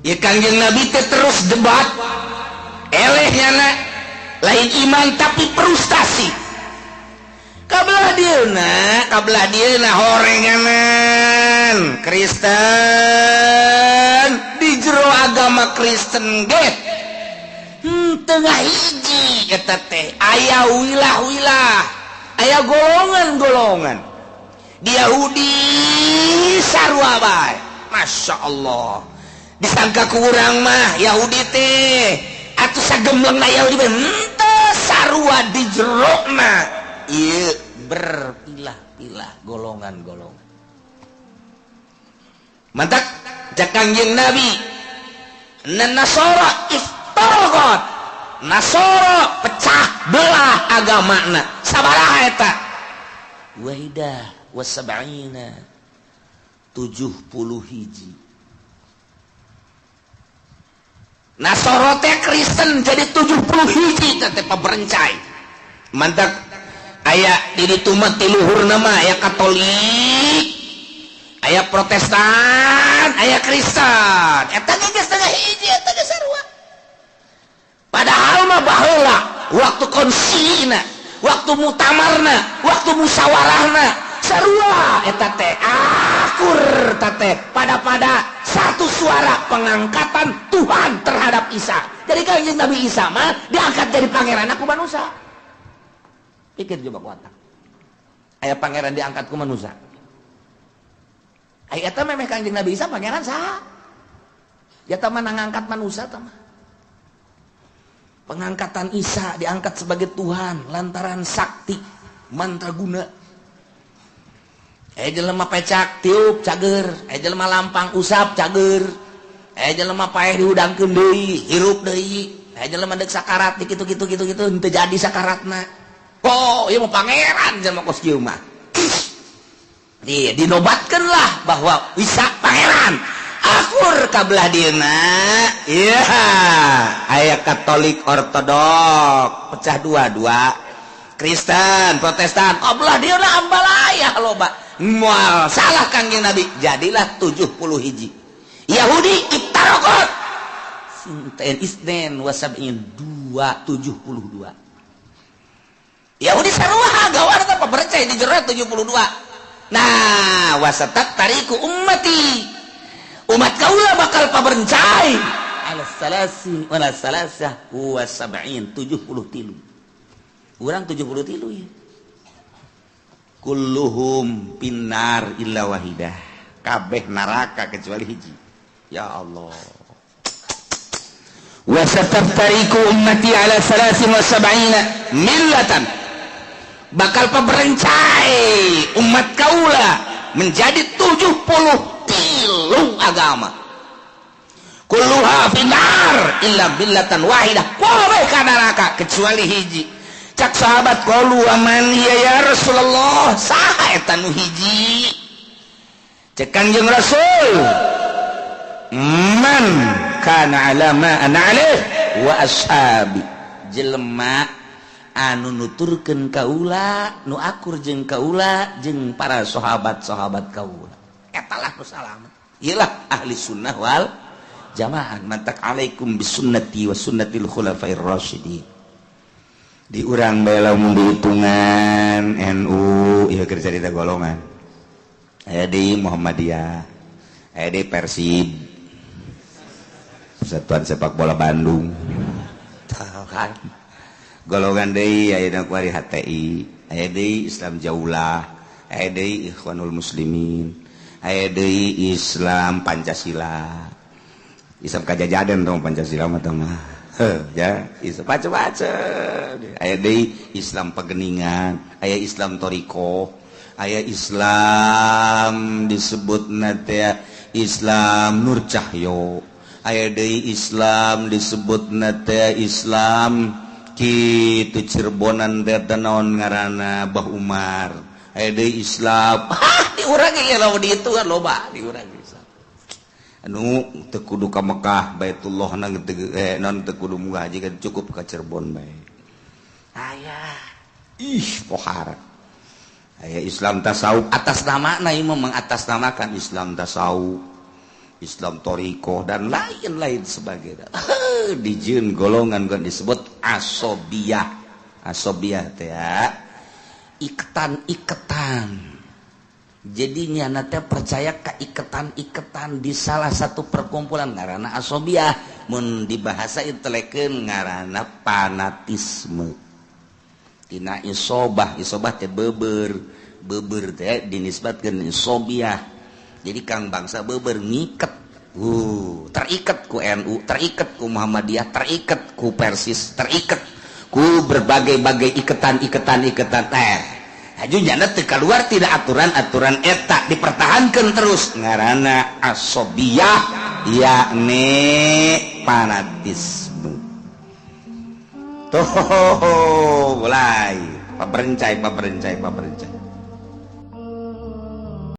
ya Kangjeng Nabi teh terus debat elehnya lain iman tapi frustasi kabelah dieuna horenganan Kristen di jero agama Kristen get tengah hiji eta teh aya wilah-wilah aya golongan-golongan di Yahudi sarua bae Masya Allah disangka kurang mah Yahudi teh atuh sagemlengna Yahudi teh henteu sarua di jerona ieu berpilah-pilah golongan-golongan mantap cak Kangjeng Nabi Nasara iftaraqat Nasara pecah belah agamana sabaraha eta wahidah wasab'ina 70 hiji Nasara teh Kristen jadi 70 hiji teh paberencai mantap aya di ditu mah ti luhurna mah aya Katolik aya Protestan aya Kristen eta ge geus tengah hiji eta ge sarua padahal mah baheula waktu konsilina waktu mutamarna waktu musyawarahna sarua eta teh akur teh pada satu suara pengangkatan Tuhan terhadap Isa. Jadi Kangjeng Nabi Isa mah diangkat jadi pangeran aku manusia. Pikir coba kuatak. Aya pangeran diangkat ku manusia. Aya eta memeh Kangjeng Nabi Isa pangeran saha? Ya tah mah ngangkat manusia tah mah. Pengangkatan Isa diangkat sebagai Tuhan lantaran sakti mantraguna. Jelema pecak tiup cager, jelema lampang usap cager, jelema paeh diudangkeun deui, hirup deui, jelema deuk sakarat di kitu henteu jadi sakaratna. Oh, ieu mah pangeran jelema kos kieu mah. Dinobatkeun lah bahwa Isa pangeran. Akur kabelah dieuna. Iya, aya Katolik Ortodok, pecah dua. Kristen, Protestan, kabelah dieuna ambalaya loba. Mual salah Kangjeng Nabi jadilah 70 hiji Yahudi iftaraqat sinten isnen wasab'in 272 Yahudi sarua gawana teh pabercai di jero 72 nah wasatat tariku ummati umat kaula bakal paberencai ala salasi wala salasah wasab'in 73 urang 73 ya kulluhum pinnar illa wahidah kabeh neraka kecuali hiji ya Allah wa sataftariku ummati ala 73 millatan bakal paberencai umat kaula menjadi 73 agama kulluha finnar illa billatan wahidah kabeh ka neraka kecuali hiji cak sahabat qalu aman ya Rasulullah saha eta nu hiji cek Kangjeng Rasul man kana ala ma ana alaih wa ashabi jelema anu nuturkeun kaula nu akur jeung kaula jeung para sahabat-sahabat kaula eta lah nu salamet ieulah ahli sunnah wal jamaah mantak alaikum bisunnati wa sunnatil khulafair rasyidin di urang bae lamun dihitungan NU ieu keur carita golongan aya di Muhammadiyah aya di Persib Persatuan Sepak Bola Bandung tahu kan golongan deui aya na kuari HTI aya deui Islam Jaulah aya deui Ikhwanul Muslimin aya deui Islam Pancasila Islam kajajaden dong Pancasila mah ya baca-baca aya deui Islam Pageningan aya Islam Toriko aya Islam disebutna teh Islam Nur Cahyo aya deui Islam disebutna teh Islam kitu Cirebonan teh naon ngaranna Bah Umar aya deui Islam di urang ge lamun ditu kan loba di urang anu teu kudu ka Mekah Baitullah non teu kudu munggah haji kan cukup ka Cirebon bae aya pohara aya Islam tasawuf atas nama imam mengatasnamakan Islam tasawuf, Islam thariqah dan lain-lain sebagainya. Dijieun golongan kan disebut asobiyah. Asobiyah teh ya iketan-iketan. Jadi nyana teh percaya ka iketan-iketan di salah satu perkumpulan ngaranna asobiyah. Mun di bahasa intelekeun ngaranna fanatisme. Tina isobah teh beber teh dinisbatkeun isobiyah. Jadi kang bangsa beber ngiket. Terikat ku NU, terikat ku Muhammadiyah, terikat ku Persis, terikat ku berbagai-bagai iketan. Hajunya teu keluar tidak aturan-aturan eta dipertahankan terus ngaranna asobiyah yakni fanatisme. Tuh mulai paberencai